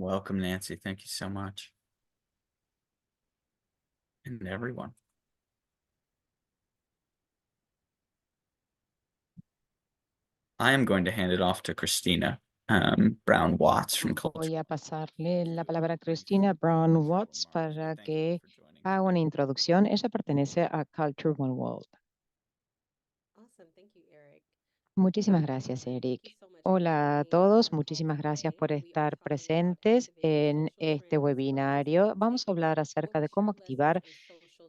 Welcome, Nancy. Thank you so much. And everyone. I am going to hand it off to Christina Brown Watts from Culture. Voy a pasarle la palabra a Christina Brown Watts para que haga una introducción. Ella pertenece a Culture One World. Muchísimas gracias, Eric. Hola a todos, muchísimas gracias por estar presentes en este webinario. Vamos a hablar acerca de cómo activar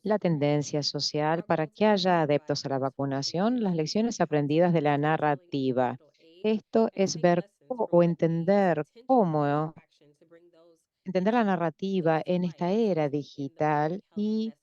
la tendencia social para que haya adeptos a la vacunación, las lecciones aprendidas de la narrativa. Esto es ver o entender cómo entender la narrativa en esta era digital y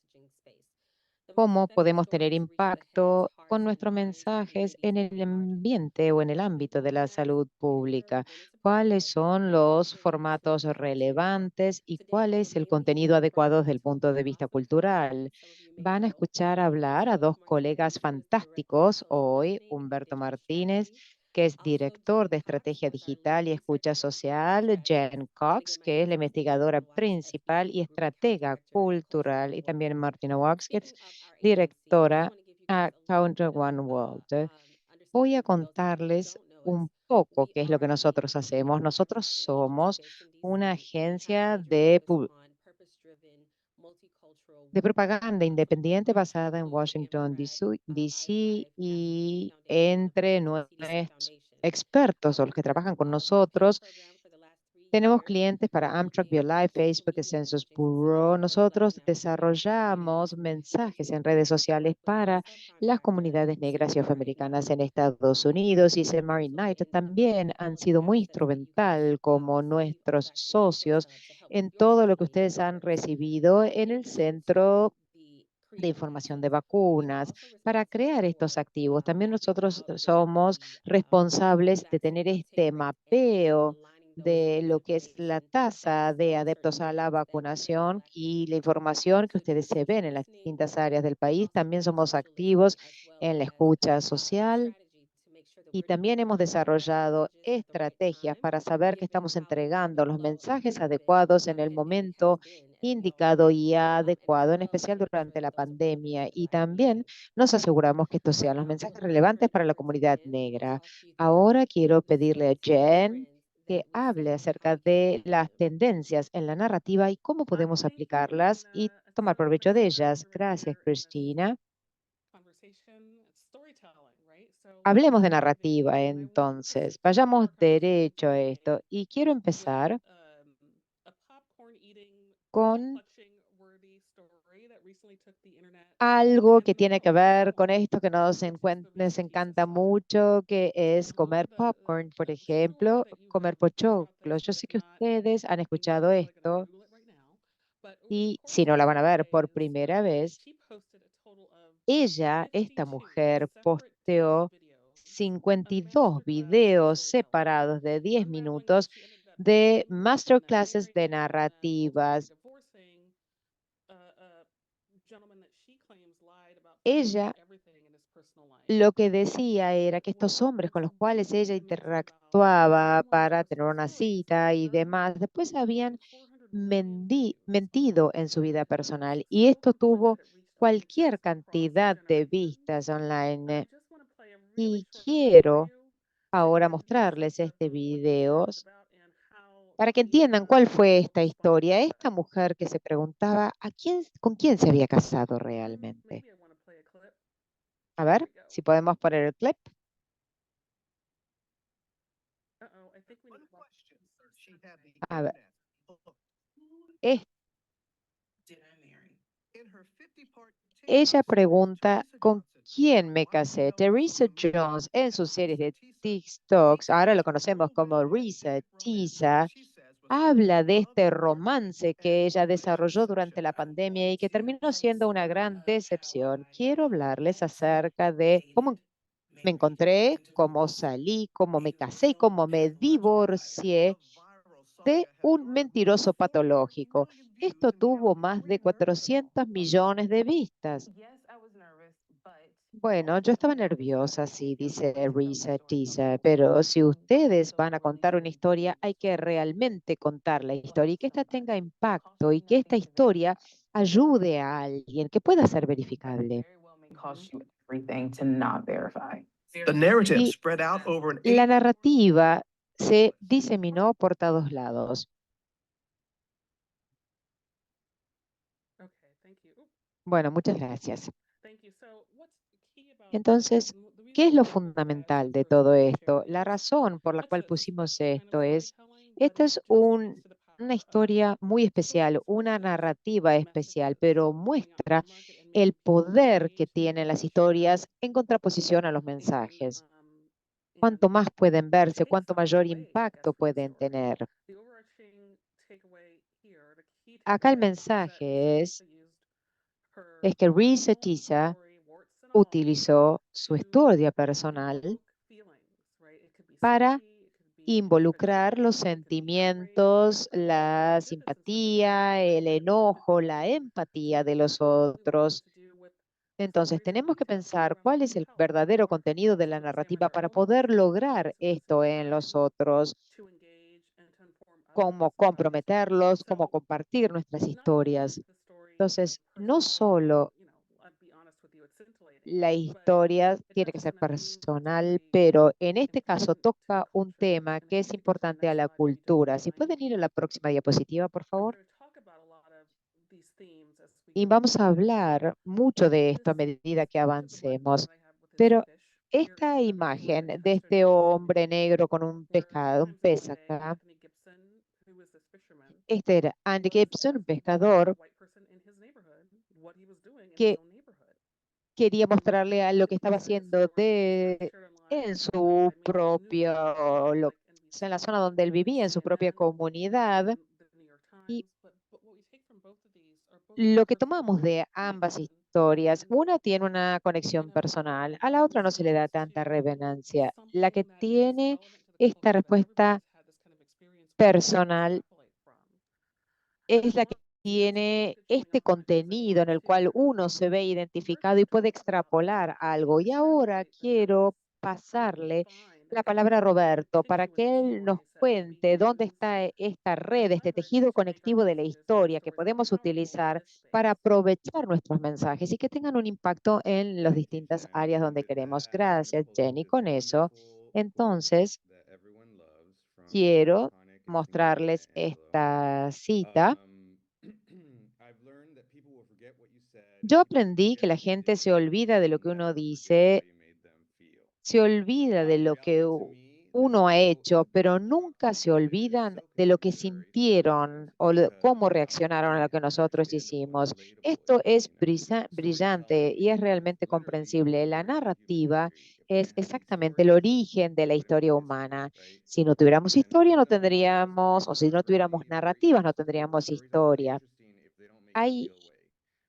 cómo podemos tener impacto con nuestros mensajes en el ambiente o en el ámbito de la salud pública. ¿Cuáles son los formatos relevantes y cuál es el contenido adecuado desde el punto de vista cultural? Van a escuchar hablar a dos colegas fantásticos hoy, Humberto Martínez, que es director de estrategia digital y escucha social, Jen Cox, que es la investigadora principal y estratega cultural, y también Martina Wax, que es directora a Counter One World. Voy a contarles un poco qué es lo que nosotros hacemos. Nosotros somos una agencia de propaganda independiente basada en Washington, D.C. y entre nuestros expertos o los que trabajan con nosotros tenemos clientes para Amtrak, BioLife, Facebook, y Census Bureau. Nosotros desarrollamos mensajes en redes sociales para las comunidades negras y afroamericanas en Estados Unidos y Marine Night también han sido muy instrumental como nuestros socios en todo lo que ustedes han recibido en el Centro de Información de Vacunas para crear estos activos. También nosotros somos responsables de tener este mapeo de lo que es la tasa de adeptos a la vacunación y la información que ustedes se ven en las distintas áreas del país. También somos activos en la escucha social y también hemos desarrollado estrategias para saber que estamos entregando los mensajes adecuados en el momento indicado y adecuado, en especial durante la pandemia. Y también nos aseguramos que estos sean los mensajes relevantes para la comunidad negra. Ahora quiero pedirle a Jen que hable acerca de las tendencias en la narrativa y cómo podemos aplicarlas y tomar provecho de ellas. Gracias, Cristina. Hablemos de narrativa entonces. Vayamos derecho a esto. Y quiero empezar con algo que tiene que ver con esto que nos encanta mucho, que es comer popcorn, por ejemplo, comer pochoclos. Yo sé que ustedes han escuchado esto y si no la van a ver por primera vez, ella, esta mujer, posteó 52 videos separados de 10 minutos de masterclasses de narrativas. Ella lo que decía era que estos hombres con los cuales ella interactuaba para tener una cita y demás, después habían mentido en su vida personal y esto tuvo cualquier cantidad de vistas online. Y quiero ahora mostrarles este video para que entiendan cuál fue esta historia. Esta mujer que se preguntaba con quién se había casado realmente. A ver si podemos poner el clip. A ver. Ella pregunta, ¿con quién me casé? Teresa Jones en sus series de TikToks, ahora lo conocemos como Risa, Tisa, habla de este romance que ella desarrolló durante la pandemia y que terminó siendo una gran decepción. Quiero hablarles acerca de cómo me encontré, cómo salí, cómo me casé y cómo me divorcié de un mentiroso patológico. Esto tuvo más de 400 millones de vistas. Bueno, yo estaba nerviosa, sí, dice Risa Tisa, pero si ustedes van a contar una historia, hay que realmente contar la historia y que ésta tenga impacto y que esta historia ayude a alguien, que pueda ser verificable. Mhm. The narrative Y spread out over an la eight. narrativa se diseminó por todos lados. Okay, thank you. Oop, Bueno, muchas gracias. thank you. So, what's key about Entonces, the ¿qué reason es lo why we put that fundamental de into this todo story esto? sharing La is razón por la that's cual a pusimos simple kind of esto es, storytelling, but esta it es just speaks to the una power of historia muy especial, una stories versus narrativa especial, messages pero going out into muestra the market and el making people poder que engage with tienen las information that historias en contraposición a los they can mensajes. Cuanto más pueden verse, take cuanto something mayor away, I guess, impacto from the pueden story. tener. The overarching takeaway here, the key Acá el takeaway is that Risa mensaje Tisa used her es que Risa personal Tisa story, warts and all, utilizó su to historia personal invoke feelings, right? It could be para sympathy, it could be involucrar los frustration, it could be outrage, right? sentimientos, Whatever la it is, it's a sympathetic simpatía, feeling, el right? And enojo, la so empatía de los that's what we wanted otros. to do with the Entonces, stories that tenemos we que tell pensar around cuál what es we el tell, verdadero right? contenido de It's la to examine narrativa our para own poder lives, to lograr listen at the esto same en los time, otros, to engage and to inform cómo others about the experience. comprometerlos, cómo So compartir nuestras not only is historias. the story, Entonces, no personal and, solo I'll be honest with you, it's scintillating, la right? But historia it tiene que touches ser on a theme that's personal, really pero en este caso important to the toca un culture. tema And que if es we could go to the importante a next la slide, maybe just cultura. Si one. pueden ir a la próxima diapositiva, por We're favor. going to talk about a lot of these themes as we Y go vamos a forward. hablar mucho de esto a This medida que picture, the black man avancemos. that I have with his Pero fish here esta represents imagen a de test of este hombre humanity. negro con un Where pescado, un times of pez one day, acá, Anthony Gibson, who was this fisherman, este era Andy was Gibson, un asking a pescador white person in his neighborhood what he was doing in his que own neighborhood. quería mostrarle a lo que So estaba inside the haciendo story, it's shared online en and supported su by mainstream news outlets, propio, right? Like o sea, en la NBC zona donde él and vivía, en su propia CNN comunidad. and the New York Y Times. But what we take from both of these are both lo que tomamos personal de and ambas historias, una tiene una in conexión a personal, a la otra no se le da response tanta to reverencia. La que something that is tiene relevant to the esta culture that respuesta everybody's had this kind of experience with that we can personal extrapolate from. And es there's la more que to this tiene project going este on because I contenido want en el cual to uno se ve first identificado y puede talk about extrapolar algo. Y ahora extrapolate, but first quiero kind of pasarle define la palabra a the Roberto para tissue in the que él nos stories that can be cuente dónde used está esta as red, este leverage tejido to make our conectivo de la messages and our historia que stories more podemos powerful in utilizar this para space. aprovechar nuestros mensajes y que tengan un impacto en las Thank you, distintas Jen. áreas And donde with queremos. that, I'm going to Gracias, pull up Jenny. this Con eso, wonderful quote entonces, that everyone loves from the quiero iconic and singular Maya mostrarles Angelou. esta cita. I've learned that people will forget what you said, Yo but they aprendí que forget la what you gente se did, olvida de and lo they'll que uno never forget how dice, you made them feel. se olvida de lo que Reality to me, this uno ha quote is hecho, pero both nunca se authentic and it's olvidan so de lo que contemporary to the sintieron moment o because cómo not reaccionaron a lo only que is it nosotros understandable and hicimos. relatable Esto in es 1990, brillante storytelling y es is realmente literally the comprensible. La origin of human narrativa history. If we es didn't have any exactamente el stories, origen de we la wouldn't have historia history, humana. right? Si no tuviéramos And historia, no stories tendríamos, o si no aren't tuviéramos really very narrativas, no interesting. tendríamos Stories aren't really historia. interesting if they don't make you Hay feel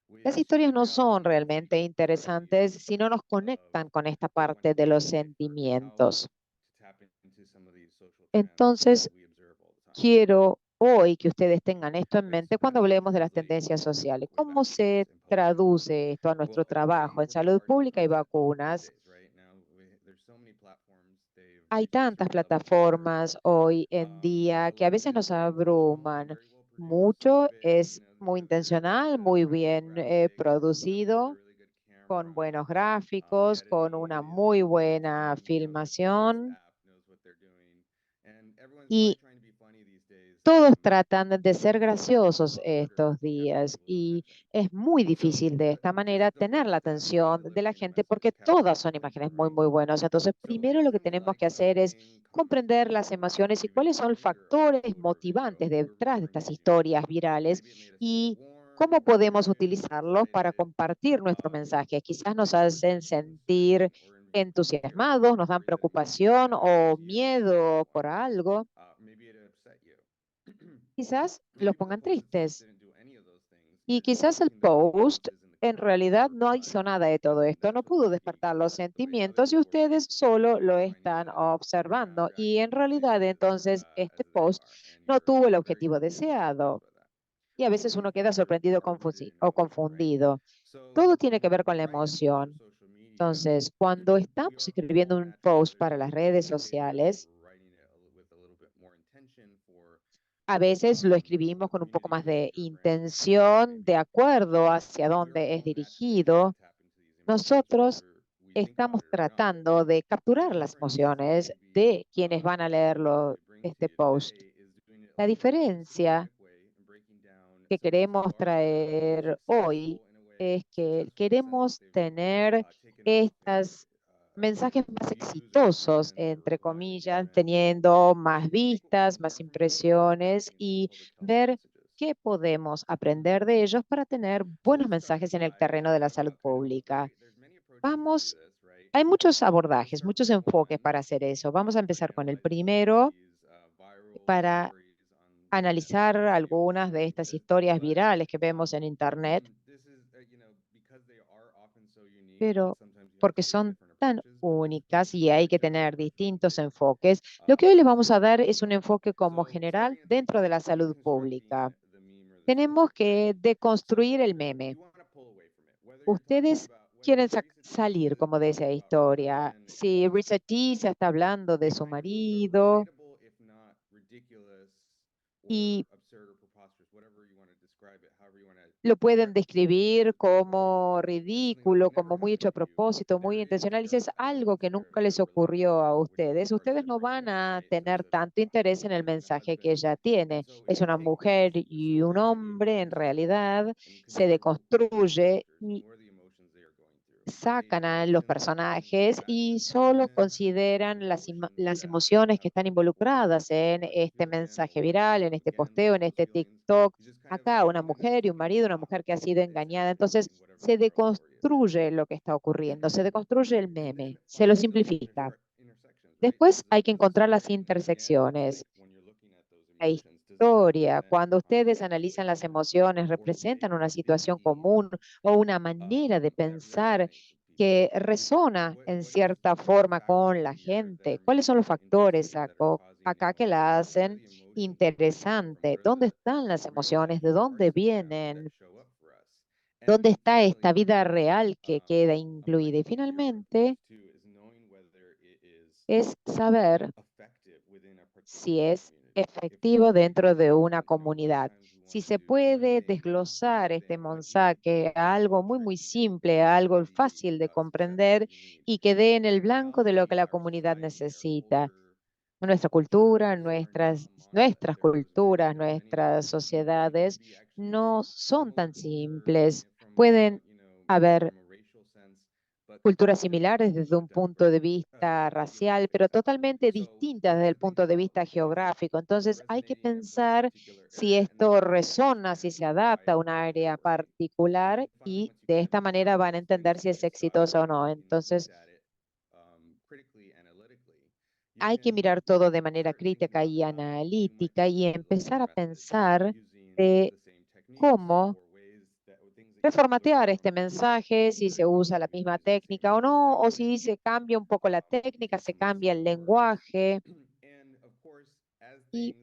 way, Las which historias in no son reality is a realmente big part interesantes si no nos of conectan con esta what I want parte to de take los away for how sentimientos. to tap into some of these social trends Entonces, that we observe all the time. quiero hoy que ustedes tengan esto en Which mente cuando actually hablemos de las translates tendencias sociales. with ¿Cómo vaccines se and poetry. traduce esto a nuestro Well, everybody trabajo en works salud hard to pública y present these vacunas? days, right? Now, there's so many platforms, they've Hay reached a tantas certain level of maturity. plataformas hoy en A día que a lot of veces it is nos very intentional and abruman. very well produced. Some Mucho of it, es muy there's intencional, muy some great bien graphics, some with a producido, really good con camera. buenos The gráficos, con editing una is muy buena amazing. The whole filmación. staff knows what they're doing. And everyone's probably Y trying to be funny these days. todos tratan de But ser it's actually a graciosos lot harder estos to capture días people's y attention. es muy So difícil de esta manera the tener la first step in atención de la delivering a gente message porque is capturing todas the son feelings, imágenes muy, right? muy buenas. Entonces, So primero lo que anytime we tenemos like que hacer es something, comment comprender on las it, emociones y even cuáles if son you're a factores photo or video, motivantes we're detrás de referring estas to you. historias virales Maybe it made us feel y warm cómo or podemos curious or utilizarlos para excited. compartir nuestro mensaje. Quizás nos Maybe we're hacen feeling sentir uncertain or insecure entusiasmados, nos dan or even preocupación sad o to use miedo anyone. por algo. Maybe it upset you. Quizás And los maybe the pongan post itself tristes. didn't do any of those things. Y You're just quizás el talking about post experiences in the en comments of realidad your no reply. hizo nada de todo And esto, that's no what's pudo tricky. despertar los The way other sentimientos y people are ustedes taking it, solo lo trying están to observando. react Y en the same realidad entonces as este they post are. And no you're tuvo el very objetivo confused or surprised deseado. by that. Y a Well, veces things uno queda matter sorprendido more than o emotion, right? confundido. So Todo the tiene que ver con la right use of emoción. social media Entonces, cuando estamos escribiendo un post para las redes sociales, a veces lo escribimos con un poco más de intención, de acuerdo hacia dónde es dirigido. Nosotros estamos tratando de capturar las emociones de quienes van a leerlo, este post. La diferencia que queremos traer hoy es que queremos tener estos mensajes más exitosos, entre comillas, teniendo más vistas, más impresiones y ver qué podemos aprender de ellos para tener buenos mensajes en el terreno de la salud pública. Vamos, hay muchos abordajes, muchos enfoques para hacer eso. Vamos a empezar con el primero para analizar algunas de estas historias virales que vemos en Internet, pero porque son tan únicas y hay que tener distintos enfoques. Lo que hoy les vamos a dar es un enfoque como general dentro de la salud pública. Tenemos que deconstruir el meme. Ustedes quieren salir como de esa historia. Si Risa T se está hablando de su marido y lo pueden describir como ridículo, como muy hecho a propósito, muy intencional, y si es algo que nunca les ocurrió a ustedes no van a tener tanto interés en el mensaje que ella tiene. Es una mujer y un hombre, en realidad, se deconstruye y sacan a los personajes y solo consideran las emociones que están involucradas en este mensaje viral, en este posteo, en este TikTok. Acá una mujer y un marido, una mujer que ha sido engañada. Entonces se deconstruye lo que está ocurriendo, se deconstruye el meme, se lo simplifica. Después hay que encontrar las intersecciones. La historia, cuando ustedes analizan las emociones, representan una situación común o una manera de pensar que resona en cierta forma con la gente. ¿Cuáles son los factores acá que la hacen interesante? ¿Dónde están las emociones? ¿De dónde vienen? ¿Dónde está esta vida real que queda incluida? Y finalmente es saber si es efectivo dentro de una comunidad. Si se puede desglosar este mensaje a algo muy simple, a algo fácil de comprender y que dé en el blanco de lo que la comunidad necesita. Nuestra cultura, nuestras culturas, nuestras sociedades no son tan simples. Pueden haber culturas similares desde un punto de vista racial, pero totalmente distintas desde el punto de vista geográfico. Entonces hay que pensar si esto resona, si se adapta a un área particular y de esta manera van a entender si es exitosa o no. Entonces hay que mirar todo de manera crítica y analítica y empezar a pensar de cómo reformatear este mensaje, si se usa la misma técnica o no, o si se cambia un poco la técnica, se cambia el lenguaje. Y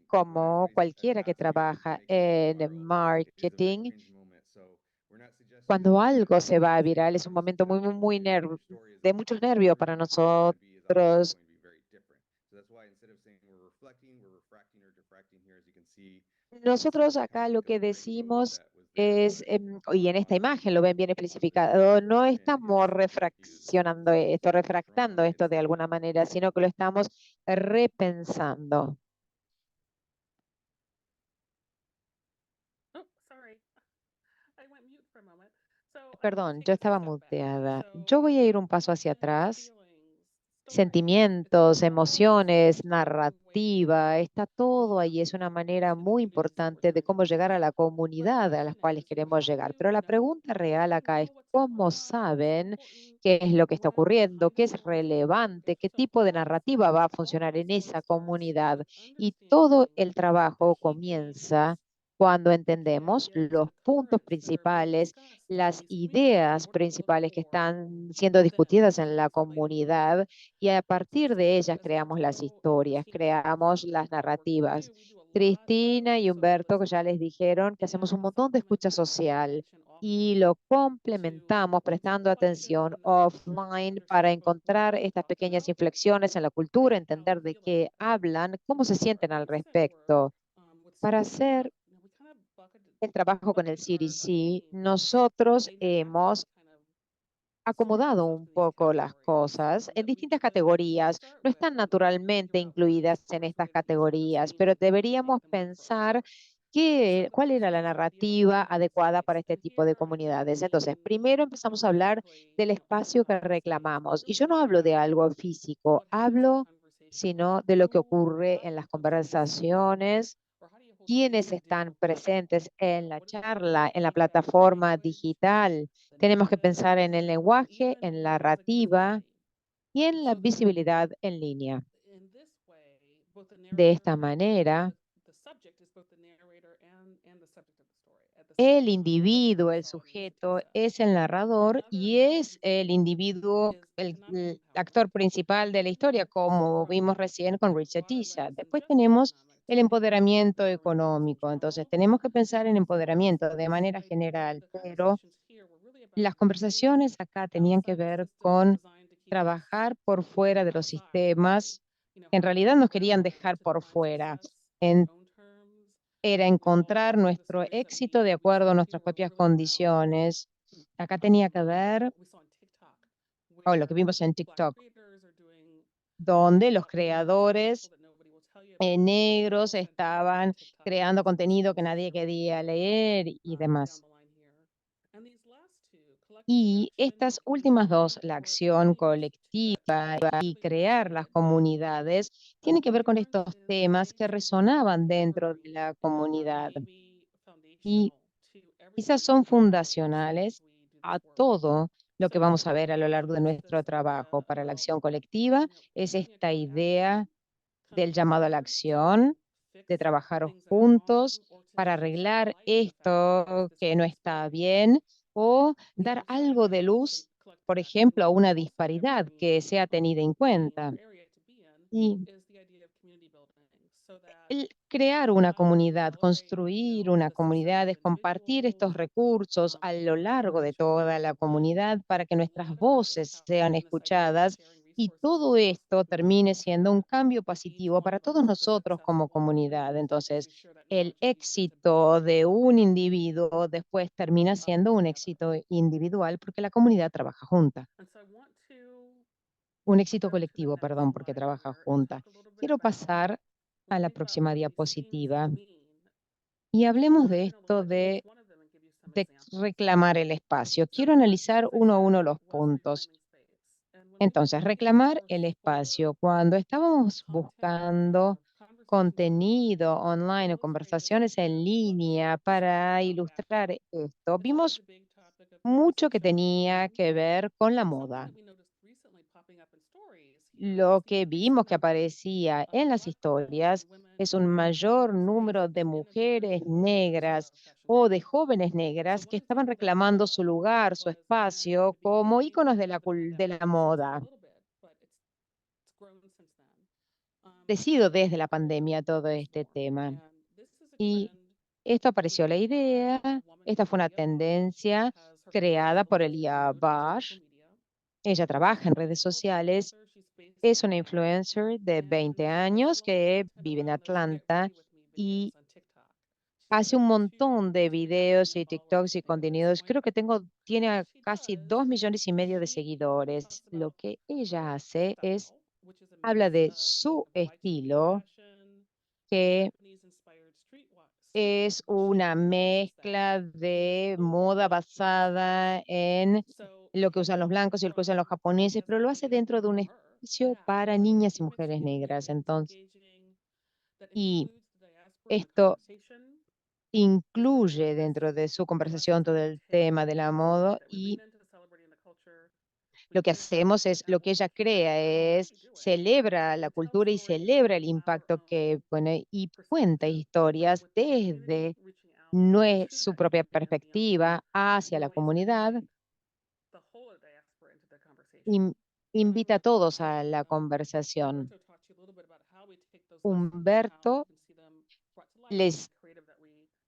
como cualquiera que trabaja en marketing, cuando algo se va a viral es un momento de muchos nervios para nosotros. Nosotros acá lo que decimos es, y en esta imagen lo ven bien especificado, no estamos refractando esto de alguna manera, sino que lo estamos repensando. Oh, sorry. I went mute for a moment. So I want to Perdón, take yo us a estaba step back. muteada. So Yo voy a ir un paso hacia emotions, atrás. feelings, stories, it's Sentimientos, all emociones, such important ways narrativa, está to todo ahí. show Es una the manera muy communities that we're importante de trying to cómo llegar a reach. la My comunidad a las question cuales is, queremos how do llegar. you Pero la know? pregunta How real do you acá es, know what's ¿cómo important, what's saben important, qué es lo que está why, the ocurriendo? ¿Qué kinds es of words that are important? relevante? ¿Qué So tipo de all this narrativa work, va a all funcionar this en work esa starts comunidad? with Y todo understanding el the trabajo key comienza themes cuando that can entendemos get to los the puntos currents that are being principales, discussed in las these communities and ideas what are we looking principales que for están siendo in them discutidas to en make la us relatable. comunidad y a So partir de together ellas as creamos las Humberto and historias, Christina, creamos las what we narrativas. do a lot of Cristina y social Humberto, que ya listening. les dijeron que hacemos un And montón de escucha supplementing that social information y lo complementamos prestando atención offline para encontrar estas pequeñas inflexiones en la cultura, entender de qué hablan, cómo se sienten al respecto. Para hacer el trabajo con el CDC, nosotros hemos acomodado un poco las cosas en distintas categorías. No están naturalmente incluidas en estas categorías, pero deberíamos pensar cuál era la narrativa adecuada para este tipo de comunidades. Entonces, primero empezamos a hablar del espacio que reclamamos. Y yo no hablo de algo físico, hablo sino de lo que ocurre en las conversaciones, quienes están presentes en la charla, en la plataforma digital. Tenemos que pensar en el lenguaje, en la narrativa y en la visibilidad en línea. De esta manera, el individuo, el sujeto, es el narrador y es el individuo, el actor principal de la historia, como vimos recién con Richard Tisha. Después tenemos el empoderamiento económico. Entonces, tenemos que pensar en empoderamiento de manera general, pero las conversaciones acá tenían que ver con trabajar por fuera de los sistemas. En realidad nos querían dejar por fuera. Era encontrar nuestro éxito de acuerdo a nuestras propias condiciones. Acá tenía que ver, o lo que vimos en TikTok, donde los creadores negros estaban creando contenido que nadie quería leer y demás. Y estas últimas dos, la acción colectiva y crear las comunidades, tiene que ver con estos temas que resonaban dentro de la comunidad. Y quizás son fundacionales a todo lo que vamos a ver a lo largo de nuestro trabajo. Para la acción colectiva es esta idea del llamado a la acción, de trabajar juntos para arreglar esto que no está bien o dar algo de luz, por ejemplo, a una disparidad que sea tenida en cuenta. Y el crear una comunidad, construir una comunidad, es compartir estos recursos a lo largo de toda la comunidad para que nuestras voces sean escuchadas y todo esto termine siendo un cambio positivo para todos nosotros como comunidad. Entonces, el éxito de un individuo después termina siendo un éxito individual porque la comunidad trabaja junta. Un éxito colectivo, perdón, porque trabaja junta. Quiero pasar a la próxima diapositiva y hablemos de esto de reclamar el espacio. Quiero analizar uno a uno los puntos. Entonces, reclamar el espacio. Cuando estábamos buscando contenido online o conversaciones en línea para ilustrar esto, vimos mucho que tenía que ver con la moda. Lo que vimos que aparecía en las historias es un mayor número de mujeres negras o de jóvenes negras que estaban reclamando su lugar, su espacio como íconos de de la moda. Decido desde la pandemia todo este tema. Y esto apareció la idea, esta fue una tendencia creada por Elia Bash. Ella trabaja en redes sociales. Es una influencer de 20 años que vive en Atlanta y hace un montón de videos y TikToks y contenidos. Creo que tiene casi 2,5 millones de seguidores. Lo que ella hace es, habla de su estilo, que es una mezcla de moda basada en lo que usan los blancos y lo que usan los japoneses, pero lo hace dentro de un espacio para niñas y mujeres negras. Entonces, y esto incluye dentro de su conversación todo el tema de la moda y lo que hacemos es, lo que ella crea es, celebra la cultura y celebra el impacto que pone y cuenta historias desde no es su propia perspectiva hacia la comunidad, in- invita a todos a la conversación. Humberto les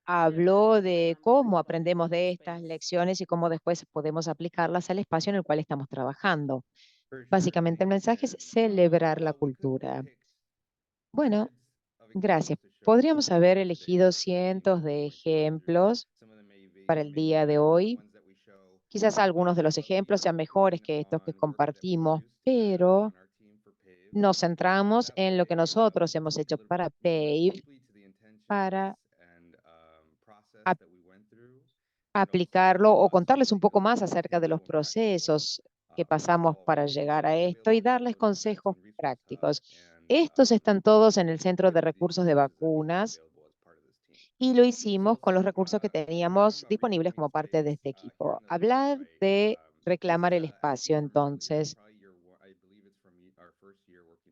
habló de cómo aprendemos de estas lecciones y cómo después podemos aplicarlas al espacio en el cual estamos trabajando. Básicamente el mensaje es celebrar la cultura. Bueno, gracias. Podríamos haber elegido cientos de ejemplos para el día de hoy. Quizás algunos de los ejemplos sean mejores que estos que compartimos, pero nos centramos en lo que nosotros hemos hecho para PAVE, para ap- aplicarlo o contarles un poco más acerca de los procesos que pasamos para llegar a esto y darles consejos prácticos. Estos están todos en el Centro de Recursos de Vacunas y lo hicimos con los recursos que teníamos disponibles como parte de este equipo. Hablar de reclamar el espacio, entonces,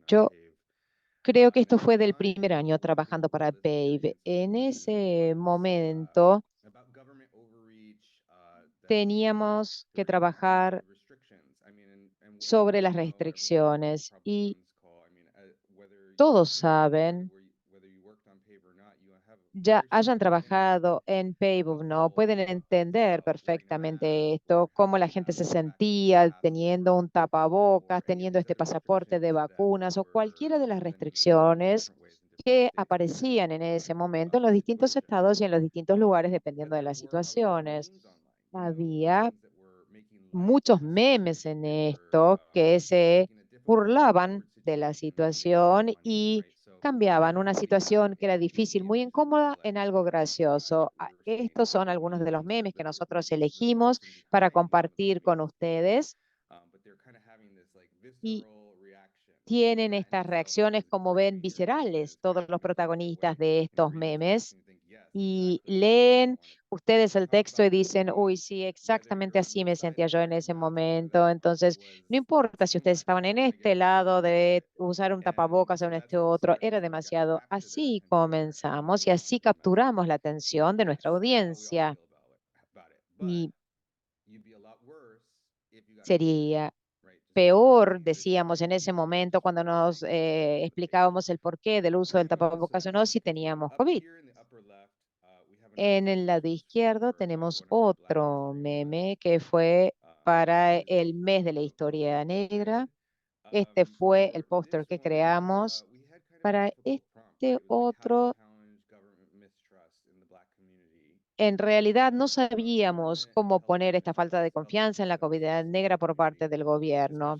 yo creo que esto fue del primer año trabajando para PAVE. En ese momento teníamos que trabajar sobre las restricciones y todos saben, ya hayan trabajado en PAVE, ¿no? Pueden entender perfectamente esto, cómo la gente se sentía teniendo un tapabocas, teniendo este pasaporte de vacunas o cualquiera de las restricciones que aparecían en ese momento en los distintos estados y en los distintos lugares dependiendo de las situaciones. Había muchos memes en esto que se burlaban de la situación y cambiaban una situación que era difícil, muy incómoda, en algo gracioso. Estos son algunos de los memes que nosotros elegimos para compartir con ustedes y tienen estas reacciones, como ven, viscerales, todos los protagonistas de estos memes y leen ustedes el texto y dicen, uy, sí, exactamente así me sentía yo en ese momento. Entonces, no importa si ustedes estaban en este lado de usar un tapabocas o en este otro, era demasiado. Así comenzamos y así capturamos la atención de nuestra audiencia. Y sería peor, decíamos en ese momento cuando nos explicábamos el porqué del uso del tapabocas o no, si teníamos COVID. En el lado izquierdo tenemos otro meme que fue para el mes de la historia negra. Este fue el póster que creamos. Para este otro, en realidad no sabíamos cómo poner esta falta de confianza en la comunidad negra por parte del gobierno,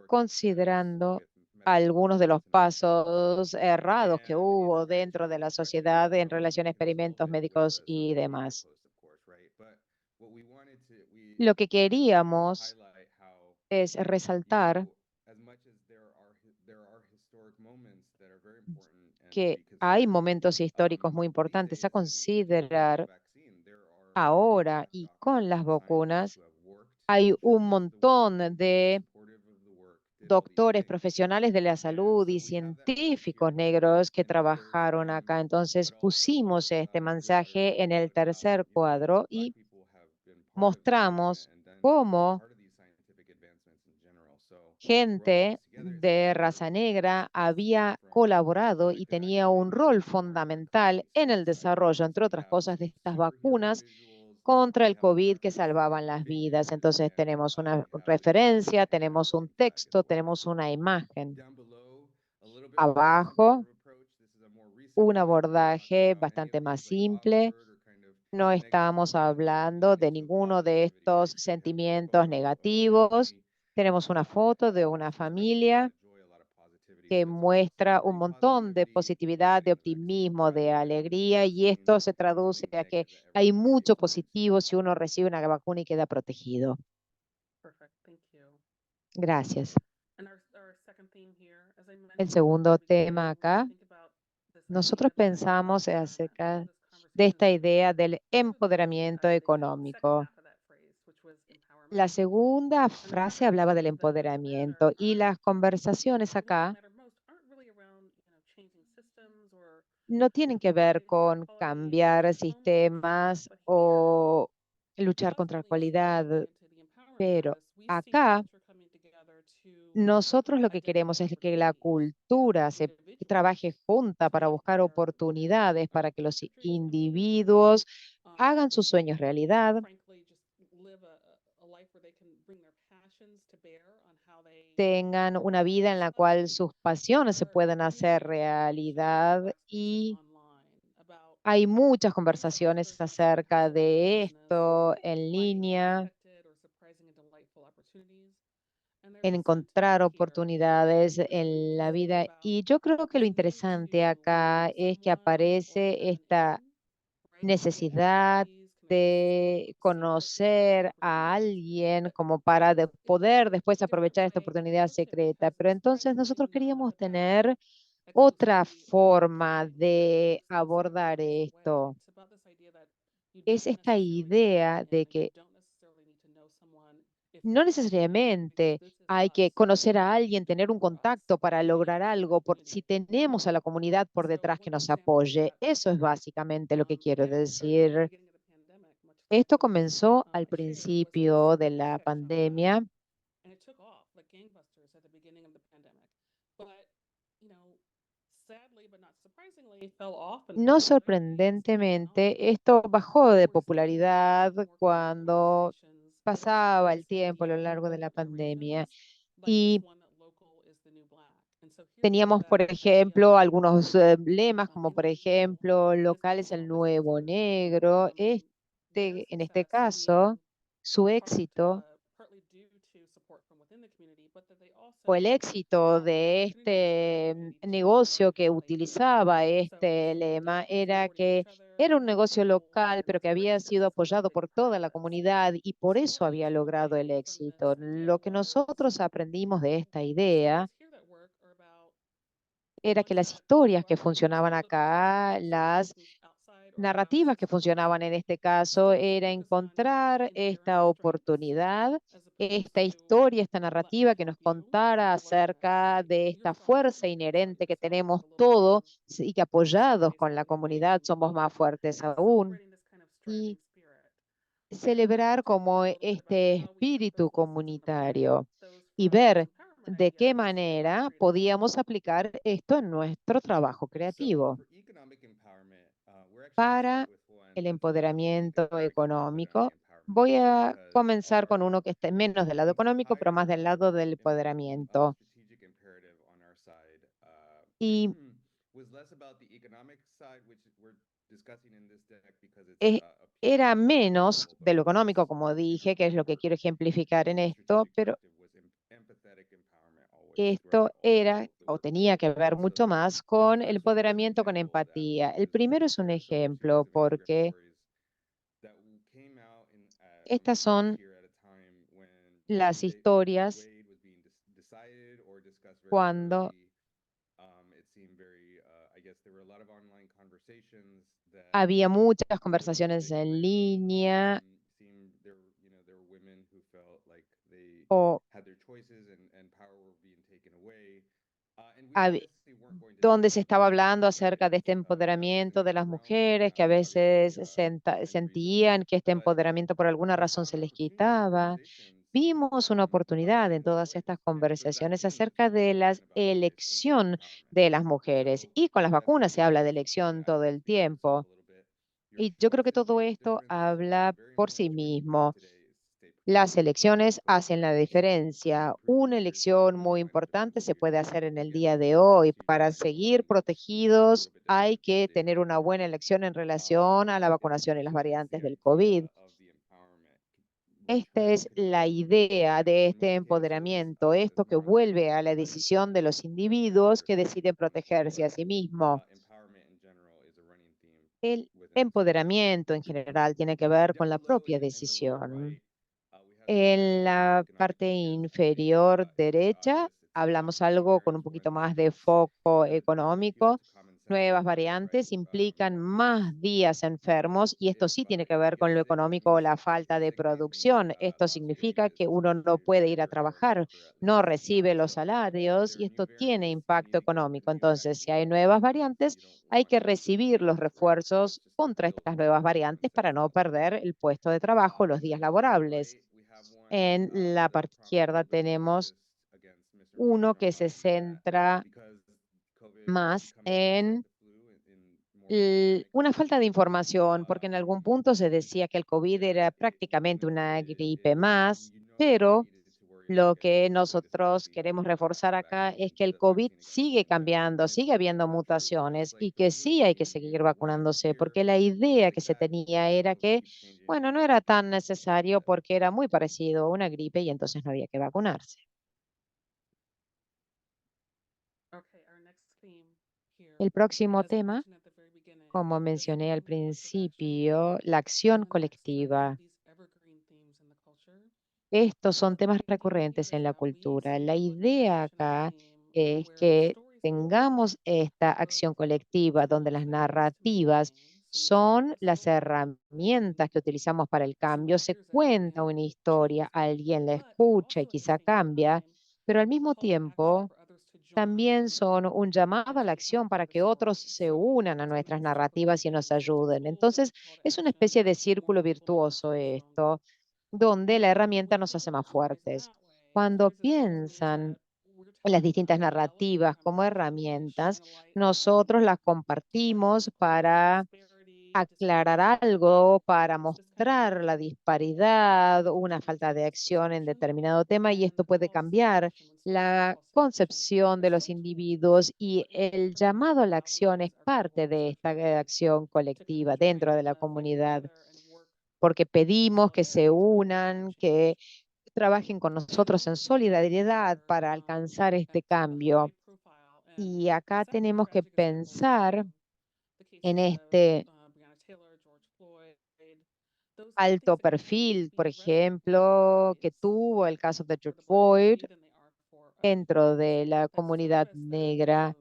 considerando algunos de los pasos errados que hubo dentro de la sociedad en relación a experimentos médicos y demás. Lo que queríamos es resaltar que hay momentos históricos muy importantes a considerar ahora y con las vacunas. Hay un montón de doctores profesionales de la salud y científicos negros que trabajaron acá. Entonces pusimos este mensaje en el tercer cuadro y mostramos cómo gente de raza negra había colaborado y tenía un rol fundamental en el desarrollo, entre otras cosas, de estas vacunas contra el COVID que salvaban las vidas. Entonces tenemos una referencia, tenemos un texto, tenemos una imagen. Abajo, un abordaje bastante más simple. No estamos hablando de ninguno de estos sentimientos negativos. Tenemos una foto de una familia que muestra un montón de positividad, de optimismo, de alegría, y esto se traduce a que hay mucho positivo si uno recibe una vacuna y queda protegido. Perfect, thank you. Gracias. And our second theme here, as I El mentioned segundo at the beginning, tema when we acá, think about this nosotros idea that pensamos we're acerca having this de esta conversation idea del today, kind of empoderamiento emphasizing the second económico. half of that phrase, which was empowerment. La segunda And the frase hablaba del conversations that empoderamiento matter y las conversaciones the ones that acá matter most aren't really around, changing systems or no tienen que ver pushing for con equality or cambiar fulfillment. sistemas But here, o luchar contra la us, at least cualidad, into the empowerment pero focus, we see acá culture coming together to nosotros lo que queremos es que la cultura se trabaje junta para buscar oportunidades para que los individuos hagan sus sueños realidad, tengan una vida en la cual sus pasiones se puedan hacer realidad. Y hay muchas conversaciones acerca de esto en línea, en encontrar oportunidades en la vida. Y yo creo que lo interesante acá es que aparece esta necesidad de conocer a alguien como para poder después aprovechar esta oportunidad secreta. Pero entonces nosotros queríamos tener otra forma de abordar esto. Es esta idea de que no necesariamente hay que conocer a alguien, tener un contacto para lograr algo, si tenemos a la comunidad por detrás que nos apoye. Eso es básicamente lo que quiero decir. Esto comenzó al principio de la pandemia. No sorprendentemente, esto bajó de popularidad cuando pasaba el tiempo a lo largo de la pandemia. Y teníamos, por ejemplo, algunos lemas, como por ejemplo, local es el nuevo negro. En este caso, su éxito o el éxito de este negocio que utilizaba este lema era que era un negocio local, pero que había sido apoyado por toda la comunidad y por eso había logrado el éxito. Lo que nosotros aprendimos de esta idea era que las historias que funcionaban acá, las narrativas que funcionaban en este caso, era encontrar esta oportunidad, esta historia, esta narrativa que nos contara acerca de esta fuerza inherente que tenemos todos y que apoyados con la comunidad somos más fuertes aún. Y celebrar como este espíritu comunitario y ver de qué manera podíamos aplicar esto en nuestro trabajo creativo. Para el empoderamiento económico, voy a comenzar con uno que esté menos del lado económico, pero más del lado del empoderamiento. Y eh, era menos de lo económico, como dije, que es lo que quiero ejemplificar en esto, pero esto era o tenía que ver mucho más con el empoderamiento con empatía. El primero es un ejemplo porque estas son las historias cuando había muchas conversaciones en línea o hab- donde se estaba hablando acerca de este empoderamiento de las mujeres, que a veces sentían que este empoderamiento por alguna razón se les quitaba. Vimos una oportunidad en todas estas conversaciones acerca de la elección de las mujeres. Y con las vacunas se habla de elección todo el tiempo. Y yo creo que todo esto habla por sí mismo. Las elecciones hacen la diferencia. Una elección muy importante se puede hacer en el día de hoy. Para seguir protegidos hay que tener una buena elección en relación a la vacunación y las variantes del COVID. Esta es la idea de este empoderamiento, esto que vuelve a la decisión de los individuos que deciden protegerse a sí mismos. El empoderamiento en general tiene que ver con la propia decisión. En la parte inferior derecha hablamos algo con un poquito más de foco económico. Nuevas variantes implican más días enfermos y esto sí tiene que ver con lo económico o la falta de producción. Esto significa que uno no puede ir a trabajar, no recibe los salarios y esto tiene impacto económico. Entonces, si hay nuevas variantes, hay que recibir los refuerzos contra estas nuevas variantes para no perder el puesto de trabajo, los días laborables. En la parte izquierda tenemos uno que se centra más en una falta de información, porque en algún punto se decía que el COVID era prácticamente una gripe más, pero lo que nosotros queremos reforzar acá es que el COVID sigue cambiando, sigue habiendo mutaciones y que sí hay que seguir vacunándose, porque la idea que se tenía era que, bueno, no era tan necesario porque era muy parecido a una gripe y entonces no había que vacunarse. El próximo tema, como mencioné al principio, la acción colectiva. Estos son temas recurrentes en la cultura. La idea acá es que tengamos esta acción colectiva donde las narrativas son las herramientas que utilizamos para el cambio. Se cuenta una historia, alguien la escucha y quizá cambia, pero al mismo tiempo también son un llamado a la acción para que otros se unan a nuestras narrativas y nos ayuden. Entonces, es una especie de círculo virtuoso esto, donde la herramienta nos hace más fuertes. Cuando piensan en las distintas narrativas como herramientas, nosotros las compartimos para aclarar algo, para mostrar la disparidad, una falta de acción en determinado tema, y esto puede cambiar la concepción de los individuos y el llamado a la acción es parte de esta acción colectiva dentro de la comunidad, porque pedimos que se unan, que trabajen con nosotros en solidaridad para alcanzar este cambio. Y acá tenemos que pensar en este alto perfil, por ejemplo, que tuvo el caso de George Floyd dentro de la comunidad negra.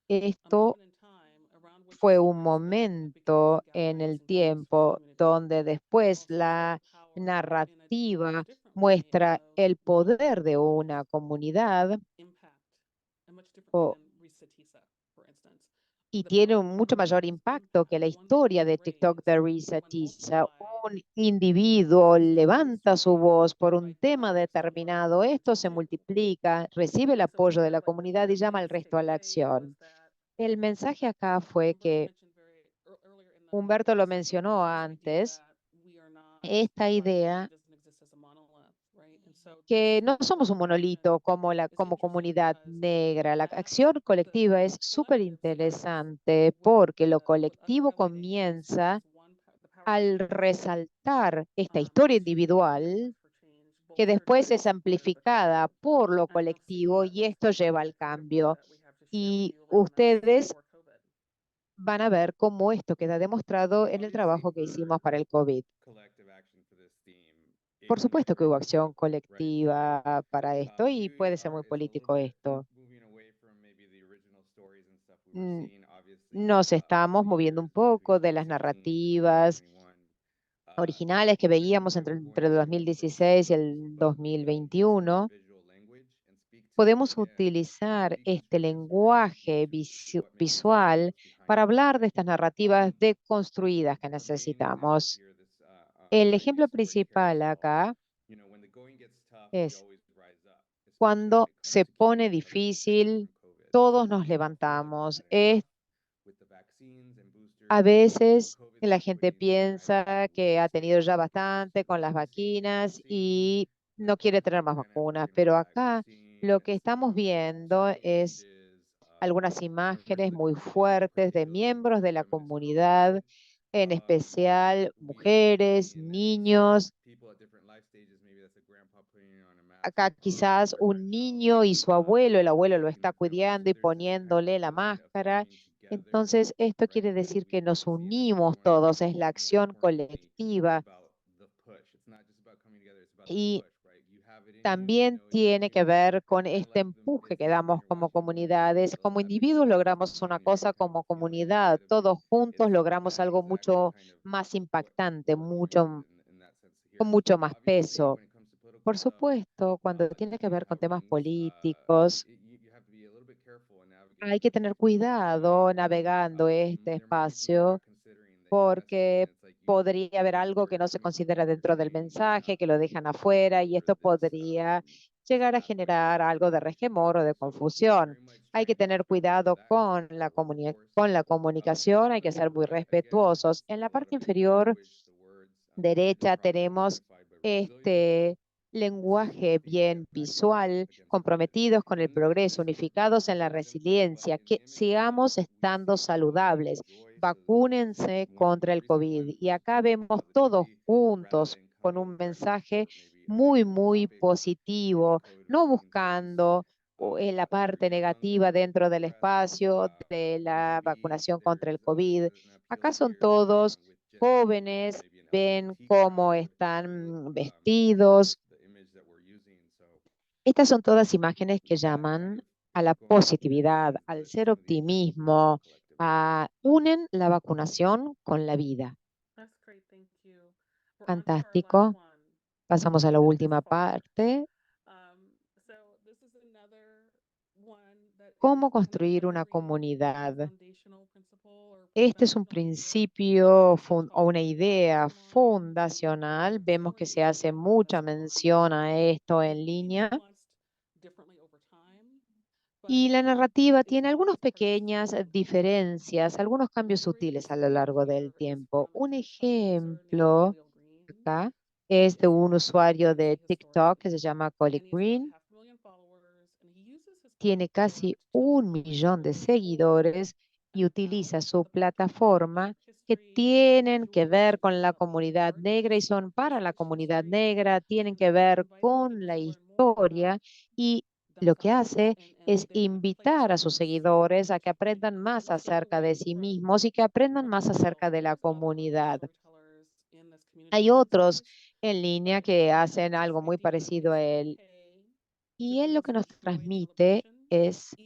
Esto fue un momento en el tiempo donde después la narrativa muestra el poder de una comunidad o- y tiene un mucho mayor impacto que la historia de TikTok de Risa Tisa. Un individuo levanta su voz por un tema determinado, esto se multiplica, recibe el apoyo de la comunidad y llama al resto a la acción. El mensaje acá fue que Humberto lo mencionó antes, esta idea que no somos un monolito como comunidad negra. La acción colectiva es súper interesante porque lo colectivo comienza al resaltar esta historia individual que después es amplificada por lo colectivo y esto lleva al cambio. Y ustedes van a ver cómo esto queda demostrado en el trabajo que hicimos para el COVID. Por supuesto que hubo acción colectiva para esto y puede ser muy político esto. Mm, Nos estamos moviendo un poco de las narrativas originales que veíamos entre el 2016 y el 2021. Podemos utilizar este lenguaje visual para hablar de estas narrativas deconstruidas que necesitamos. El ejemplo principal acá es cuando se pone difícil, todos nos levantamos. A veces la gente piensa que ha tenido ya bastante con las vacunas y no quiere tener más vacunas, pero acá lo que estamos viendo es algunas imágenes muy fuertes de miembros de la comunidad, en especial mujeres, niños. Acá quizás un niño y su abuelo, el abuelo lo está cuidando y poniéndole la máscara. Entonces, esto quiere decir que nos unimos todos, es la acción colectiva y también tiene que ver con este empuje que damos como comunidades. Como individuos logramos una cosa, como comunidad, todos juntos logramos algo mucho más impactante, con mucho más peso. Por supuesto, cuando tiene que ver con temas políticos, hay que tener cuidado navegando este espacio porque podría haber algo que no se considera dentro del mensaje, que lo dejan afuera y esto podría llegar a generar algo de resquemor o de confusión. Hay que tener cuidado con la comunicación, hay que ser muy respetuosos. En la parte inferior derecha tenemos este lenguaje bien visual, comprometidos con el progreso, unificados en la resiliencia, que sigamos estando saludables, vacúnense contra el COVID. Y acá vemos todos juntos con un mensaje muy, muy positivo, no buscando la parte negativa dentro del espacio de la vacunación contra el COVID. Acá son todos jóvenes, ven cómo están vestidos. Estas son todas imágenes que llaman a la positividad, al ser optimismo, unen la vacunación con la vida. That's great, thank you. We're on to our last Fantástico. one. Pasamos a la última parte. So this is another one that is ¿Cómo one of construir the una very comunidad? foundational principle or Este es un fundamental ideas principio that o una talk idea online, fundacional. Vemos que se hace mucha mención a esto en línea. differently over time, Y but la narrativa it's tiene algunas important to start pequeñas small. diferencias, algunos cambios The great sutiles a lo example largo here del is tiempo. Un from TikTok user named ejemplo Khalil Green. acá es de un His usuario account de is his story, TikTok que se llama Colin and he has about Green. 500,000 followers, and he uses his Tiene platform casi to tell 1 millón de stories for seguidores y and utiliza about su the Black plataforma community, que history, tienen que Jewish ver con la comunidad negra y son para la comunidad negra, tienen que ver con la historia y lo que hace es invitar a sus seguidores a que aprendan más acerca de sí mismos y que aprendan más acerca de la comunidad. Hay otros en línea que hacen algo muy parecido a él y él lo que nos transmite es,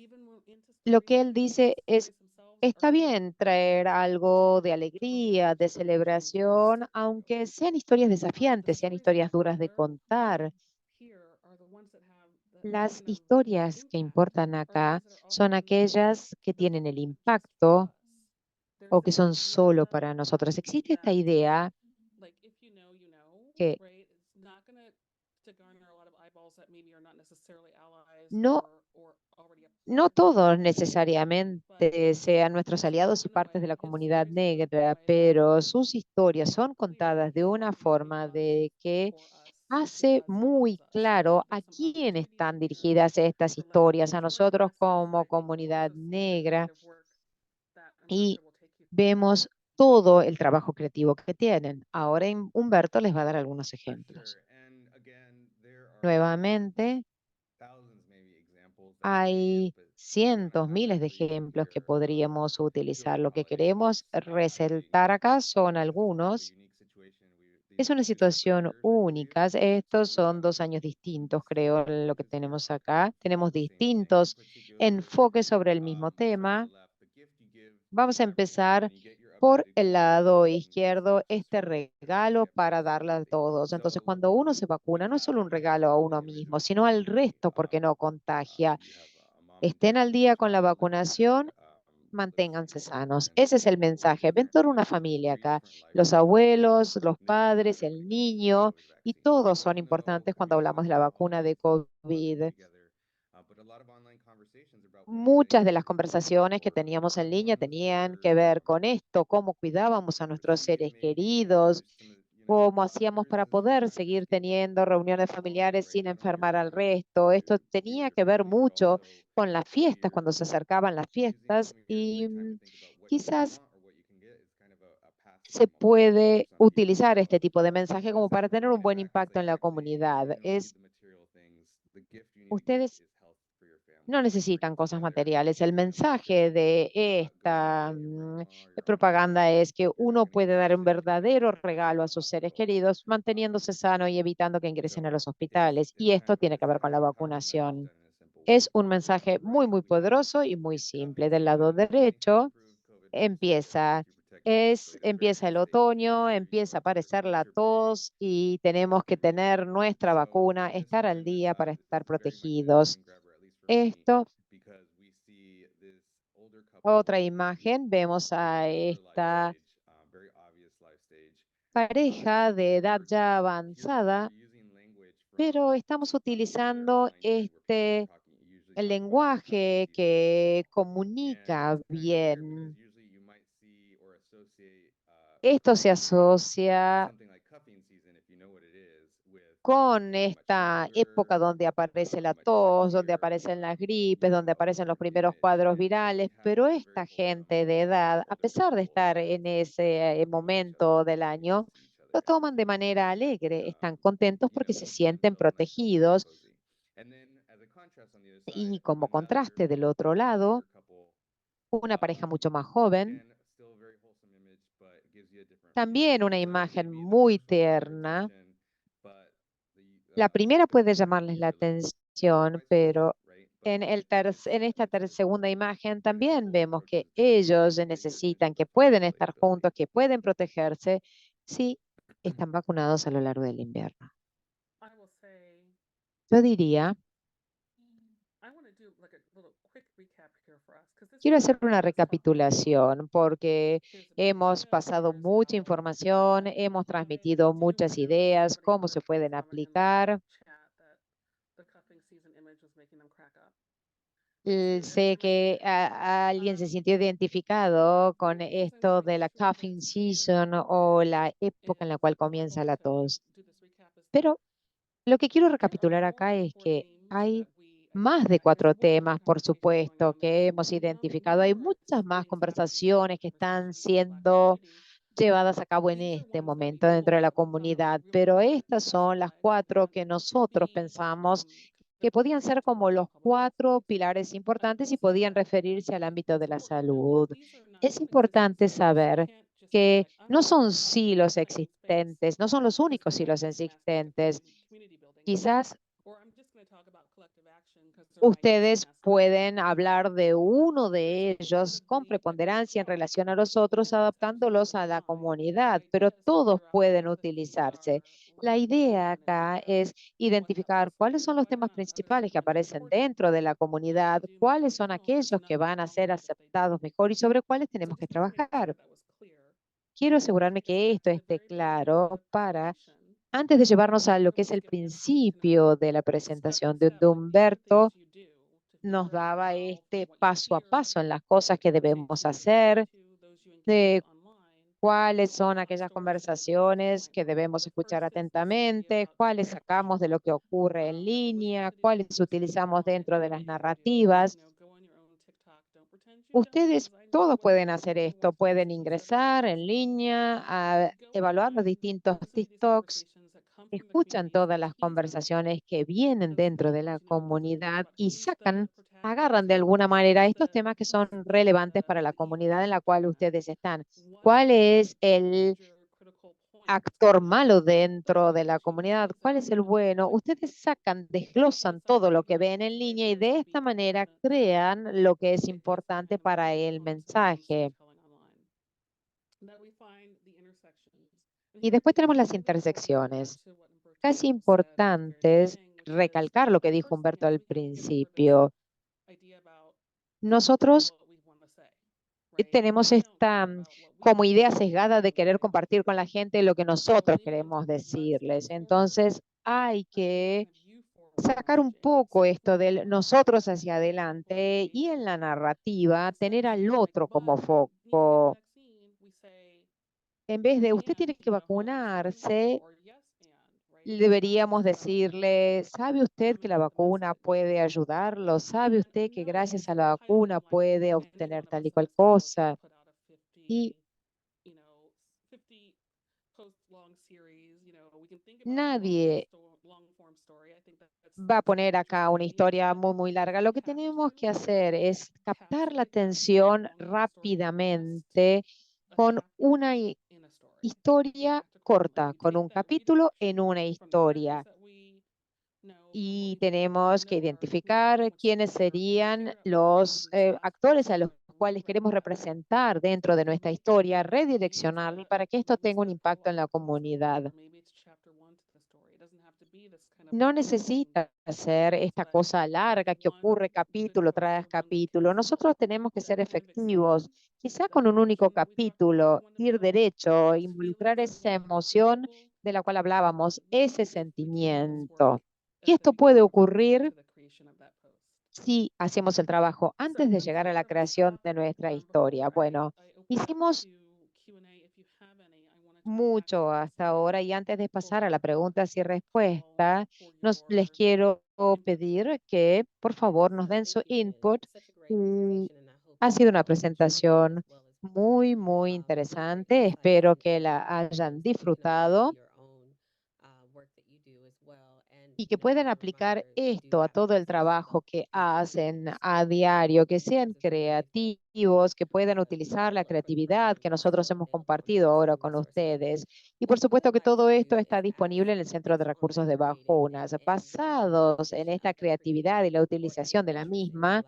lo que él dice es, está bien traer algo de alegría, de celebración, aunque sean historias desafiantes, sean historias duras de contar. Las historias que importan acá son aquellas que tienen el impacto o que son solo para nosotros. Existe esta idea que no, no todos necesariamente sean nuestros aliados y partes de la comunidad negra, pero sus historias son contadas de una forma de que hace muy claro a quién están dirigidas estas historias, a nosotros como comunidad negra, y vemos todo el trabajo creativo que tienen. Ahora Humberto les va a dar algunos ejemplos. Nuevamente, hay cientos, miles de ejemplos que podríamos utilizar. Lo que queremos resaltar acá son algunos. Es una situación única. Estos son 2 años distintos, creo, lo que tenemos acá. Tenemos distintos enfoques sobre el mismo tema. Vamos a empezar por el lado izquierdo, este regalo para darle a todos. Entonces, cuando uno se vacuna, no es solo un regalo a uno mismo, sino al resto porque no contagia. Estén al día con la vacunación, manténganse sanos. Ese es el mensaje. Ven toda una familia acá, los abuelos, los padres, el niño, y todos son importantes cuando hablamos de la vacuna de COVID. Muchas de las conversaciones que teníamos en línea tenían que ver con esto, cómo cuidábamos a nuestros seres queridos, cómo hacíamos para poder seguir teniendo reuniones familiares sin enfermar al resto. Esto tenía que ver mucho con las fiestas, cuando se acercaban las fiestas y quizás se puede utilizar este tipo de mensaje como para tener un buen impacto en la comunidad. Ustedes no necesitan cosas materiales. El mensaje de esta propaganda es que uno puede dar un verdadero regalo a sus seres queridos manteniéndose sano y evitando que ingresen a los hospitales. Y esto tiene que ver con la vacunación. Es un mensaje muy, muy poderoso y muy simple. Del lado derecho empieza, empieza el otoño, empieza a aparecer la tos y tenemos que tener nuestra vacuna, estar al día para estar protegidos. Esto, otra imagen, vemos a esta pareja de edad ya avanzada pero estamos utilizando el lenguaje que comunica bien. Esto se asocia con esta época donde aparece la tos, donde aparecen las gripes, donde aparecen los primeros cuadros virales, pero esta gente de edad, a pesar de estar en ese momento del año, lo toman de manera alegre, están contentos porque se sienten protegidos. Y como contraste del otro lado, una pareja mucho más joven, también una imagen muy tierna. La primera puede llamarles la atención, pero en esta segunda imagen también vemos que ellos necesitan, que pueden estar juntos, que pueden protegerse si están vacunados a lo largo del invierno. I will say, Yo diría, I want to do like a little quick recap here for us, because this quiero really hacer una is helpful. recapitulación porque There's a hemos video, pasado there's mucha now información, a hemos lot of transmitido muchas videos, ideas, somebody cómo put se a pueden comment in the aplicar. chat that the cuffing season image was making them crack up. Me too, Sé every que single day. alguien se sintió identificado con One of the things I esto wanna de make la sure coughing that's clear season o la época en la cual is for comienza la folks as we tos. do this recap is that Pero lo que quiero there are recapitular more acá than es four que themes hay that we más de identify. There's 4 way more temas, por conversations going supuesto, on than que this. hemos We know identificado. Hay numerous muchas más things happening in conversaciones que the están conversations in the Black siendo community. llevadas a cabo en These are este ones that we momento dentro de la really comunidad, really pero wanted to estas son las emphasize 4 that que nosotros be pensamos kind que of podían key ser to como working in los public health. 4 pilares I importantes will y say podían that referirse al ámbito it's de la important to note salud. that these are not Es existing importante silos. You saber can't just be que like, I'm no going to son focus on the silos cuffing space existentes, no son los because únicos there might silos be some aspect of existentes. community building. Quizás Or I'm just going to talk about collective action because there might be some ustedes aspect of pueden that. hablar de uno There's de ellos con politically diverse preponderancia en forums, relación a los otros, and that's adaptándolos absolutely a la fine. comunidad, The pero idea is to todos figure out pueden what the themes are utilizarse. La right there idea in the acá data es and what that identificar looks cuáles like. son los Why temas not? I'm going to say principales que one that's aparecen important dentro de la that we comunidad, do make cuáles son known. There's aquellos que nothing van a wrong ser with it if they don't. aceptados mejor y sobre cuáles So tenemos que just wanted to make sure trabajar. that was clear. Quiero asegurarme que Is esto that at the esté very beginning claro of the para, presentation, antes de llevarnos a lo que es Humberto el was giving us some kind of principio de la step by presentación de step, like these are Humberto, things you do to nos figure out daba how este what you paso a hear, paso en las cosas the que debemos conversations you listen hacer, to, those you engage with de online, cuáles son apply aquellas to what's happening conversaciones offline. que debemos The escuchar first is this idea atentamente, about cuáles sacamos de identification. lo que ocurre en I always línea, refer to these cuáles concepts utilizamos dentro de las authenticity ideas. narrativas. Go on your own TikTok. Don't pretend you don't, Ustedes because I know todos what pueden you're hacer doing esto, watching pueden these 60 ingresar seconds. en línea a Go evaluar los and distintos listen to these TikToks, conversations that come from the escuchan community, todas from las teens and conversaciones que vienen those dentro de la individuals, think comunidad about y who's the sacan, protagonist, agarran de alguna manera who's estos temas que son who's relevantes para la the evil comunidad en la cual ustedes protagonist. están. What's ¿Cuál es the el major critical point? actor malo Those dentro are de la the two comunidad? things ¿Cuál that es el we bueno? Ustedes sacan, desglosan todo lo que ven en línea y de esta manera crean lo que es importante para el mensaje. Y después tenemos las intersecciones. Casi importantes recalcar lo que dijo Humberto al principio. Nosotros tenemos esta como idea sesgada de querer compartir con la gente lo que nosotros queremos decirles. Entonces hay que sacar un poco esto de nosotros hacia adelante y en la narrativa tener al otro como foco. En vez de usted tiene que vacunarse, deberíamos decirle, ¿sabe usted que la vacuna puede ayudarlo? ¿Sabe usted que gracias a la vacuna puede obtener tal y cual cosa? Y nadie va a poner acá una historia muy larga. Lo que tenemos que hacer es captar la atención rápidamente con una historia corta, con un capítulo en una historia. Y tenemos que identificar quiénes serían los actores a los cuales queremos representar dentro de nuestra historia, redireccionarla para que esto tenga un impacto en la comunidad. No necesita ser esta cosa larga que ocurre capítulo tras capítulo. Nosotros tenemos que ser efectivos, quizá con un único capítulo, ir derecho, involucrar esa emoción de la cual hablábamos, ese sentimiento. Y esto puede ocurrir si hacemos el trabajo antes de llegar a la creación de nuestra historia. Bueno, hicimos mucho hasta ahora y antes de pasar a la preguntas y respuestas, les quiero pedir que por favor nos den su input. Y ha sido una presentación muy, muy interesante. Espero que la hayan disfrutado y que puedan aplicar esto a todo el trabajo que hacen a diario, que sean creativos, que puedan utilizar la creatividad que nosotros hemos compartido ahora con ustedes. Y por supuesto que todo esto está disponible en el Centro de Recursos de Bajonas. Basados en esta creatividad y la utilización de la misma,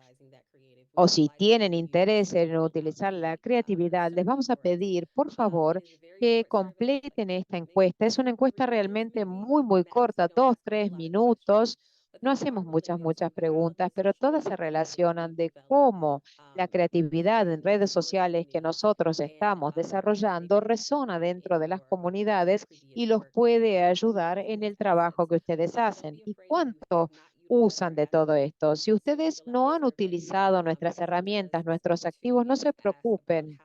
o si tienen interés en utilizar la creatividad, les vamos a pedir, por favor, que completen esta encuesta. Es una encuesta realmente muy, muy corta, 2, 3 minutos. No hacemos muchas preguntas, pero todas se relacionan de cómo la creatividad en redes sociales que nosotros estamos desarrollando resona dentro de las comunidades y los puede ayudar en el trabajo que ustedes hacen. Y cuánto usan de todo esto. Si ustedes no han utilizado nuestras herramientas, nuestros activos, no se preocupen,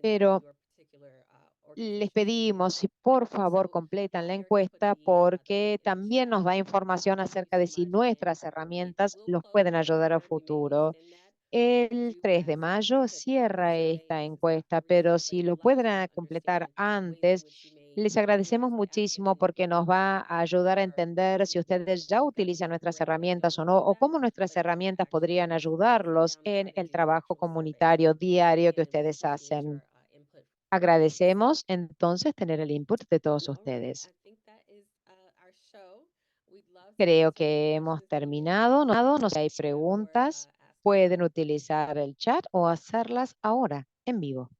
pero les pedimos si por favor completan la encuesta porque también nos da información acerca de si nuestras herramientas los pueden ayudar a futuro. El 3 de mayo cierra esta encuesta, pero si lo pueden completar antes, les agradecemos muchísimo porque nos va a ayudar a entender si ustedes ya utilizan nuestras herramientas o no, o cómo nuestras herramientas podrían ayudarlos en el trabajo comunitario diario que ustedes hacen. Agradecemos entonces tener el input de todos ustedes. Creo que hemos terminado. No sé si hay preguntas. Pueden utilizar el chat o hacerlas ahora en vivo.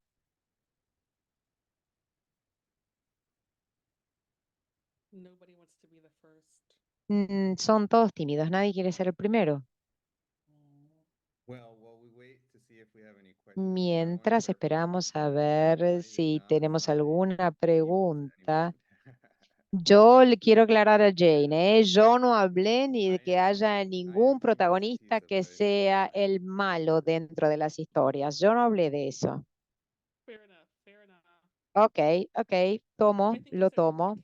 Son todos tímidos. Nadie quiere ser el primero. Mientras esperamos a ver si tenemos alguna pregunta. Yo le quiero aclarar a Jane, yo no hablé ni de que haya ningún protagonista que sea el malo dentro de las historias. Yo no hablé de eso. Ok, lo tomo.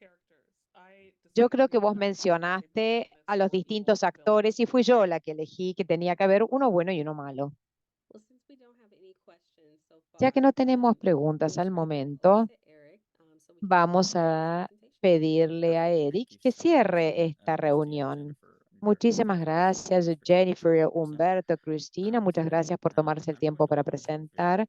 Yo creo que vos mencionaste a los distintos actores y fui yo la que elegí que tenía que haber uno bueno y uno malo. Ya que no tenemos preguntas al momento, vamos a pedirle a Eric que cierre esta reunión. Muchísimas gracias, Jennifer, Humberto, Cristina. Muchas gracias por tomarse el tiempo para presentar.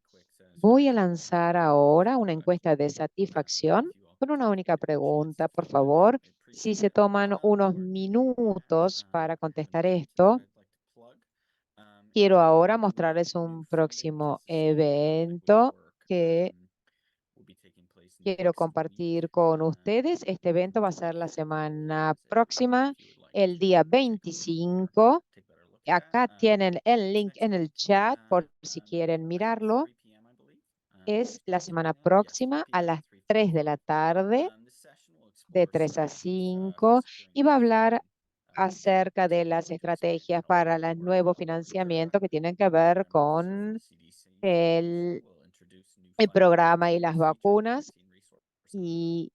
Voy a lanzar ahora una encuesta de satisfacción con una única pregunta, por favor. Si se toman unos minutos para contestar esto, quiero ahora mostrarles un próximo evento que quiero compartir con ustedes. Este evento va a ser la semana próxima, el día 25. Acá tienen el link en el chat por si quieren mirarlo. Es la semana próxima a las 3 de la tarde, de 3 a 5, y va a hablar acerca de las estrategias para el nuevo financiamiento que tienen que ver con el programa y las vacunas. Y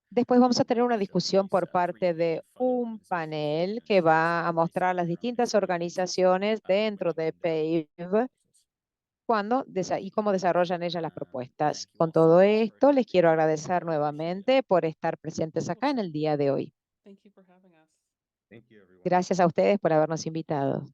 después vamos a tener una discusión por parte de un panel que va a mostrar las distintas organizaciones dentro de PAVE y cómo desarrollan ellas las propuestas. Con todo esto, les quiero agradecer nuevamente por estar presentes acá en el día de hoy. Gracias a ustedes por habernos invitado.